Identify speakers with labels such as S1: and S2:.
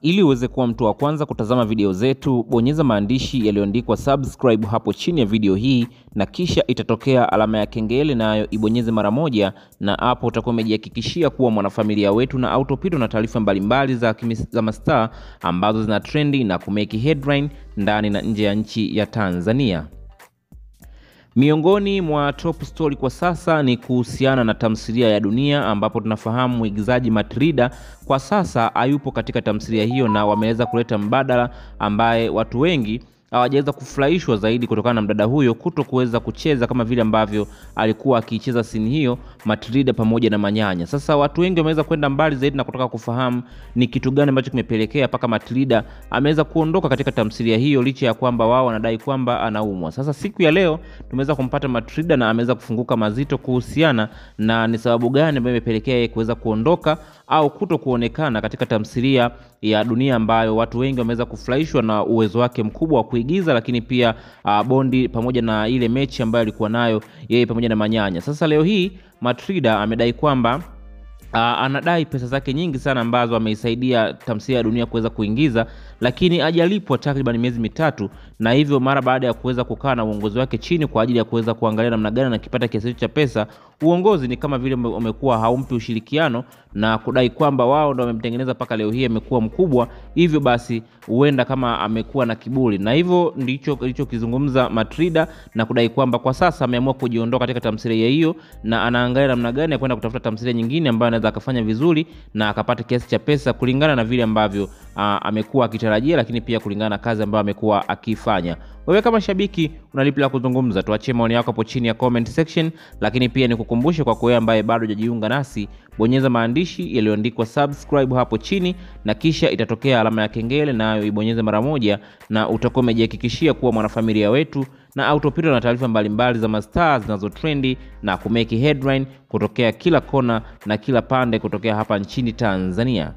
S1: Ili uweze kuwa mtu wa kwanza kutazama video zetu, bonyeza maandishi yaliyoandikwa subscribe hapo chini ya video hii, na kisha itatokea alama ya kengele, nayo ibonyeze mara moja, na hapo utakuwa umejihakikishia kuwa mwanafamilia wetu na autopito na taarifa mbalimbali za mastaa ambazo zina trendi na kumeki headline ndani na nje ya nchi ya Tanzania. Miongoni mwa top story kwa sasa ni kuhusiana na tamthilia ya Dunia, ambapo tunafahamu mwigizaji Matilda kwa sasa hayupo katika tamthilia hiyo, na wameweza kuleta mbadala ambaye watu wengi hawajaweza kufurahishwa zaidi kutokana na mdada huyo kutokuweza kucheza kama vile ambavyo alikuwa akicheza scene hiyo Matilda pamoja na Manyanya. Sasa watu wengi wameweza kwenda mbali zaidi na kutaka kufahamu ni kitu gani ambacho kimepelekea paka Matilda ameweza kuondoka katika tamthilia hiyo, licha ya kwamba wao wanadai kwamba anaumwa. Sasa siku ya leo tumeweza kumpata Matilda na ameweza kufunguka mazito kuhusiana na ni sababu gani ambayo imepelekea yeye kuweza kuondoka au kutokuonekana katika tamthilia ya Dunia, ambayo watu wengi wameweza kufurahishwa na uwezo wake mkubwa wa kuigiza, lakini pia bondi pamoja na ile mechi ambayo alikuwa nayo yeye pamoja na Manyanya. Sasa leo hii Matilda amedai kwamba anadai pesa zake nyingi sana ambazo ameisaidia tamthilia ya Dunia kuweza kuingiza, lakini hajalipwa takriban miezi mitatu, na hivyo mara baada ya kuweza kukaa na uongozi wake chini kwa ajili ya kuweza kuangalia namna gani na kipata kiasi cha pesa, uongozi ni kama vile umekuwa haumpi ushirikiano na kudai kwamba wao ndio wamemtengeneza paka leo hii amekuwa mkubwa, hivyo basi huenda kama amekuwa na kiburi. Na hivyo ndicho kizungumza Matilda na kudai kwamba kwa sasa ameamua kujiondoa katika tamthilia hiyo, na anaangalia namna gani ya kwenda kutafuta tamthilia nyingine ambayo anaweza akafanya vizuri na akapata kiasi cha pesa kulingana na vile ambavyo amekuwa akitarajia, lakini pia kulingana na kazi ambayo amekuwa akifanya. Wewe kama shabiki unalipi la kuzungumza? Tuachie maoni yako hapo chini ya comment section, lakini pia nikukumbushe kwa wewe ambaye bado hujajiunga nasi, bonyeza maandishi yaliyoandikwa subscribe hapo chini, na kisha itatokea alama ya kengele, nayo ibonyeze mara moja, na utakuwa umejihakikishia kuwa mwanafamilia wetu na autopito na taarifa mbalimbali za mastaa zinazotrendi na kumeki headline kutokea kila kona na kila pande kutokea hapa nchini Tanzania.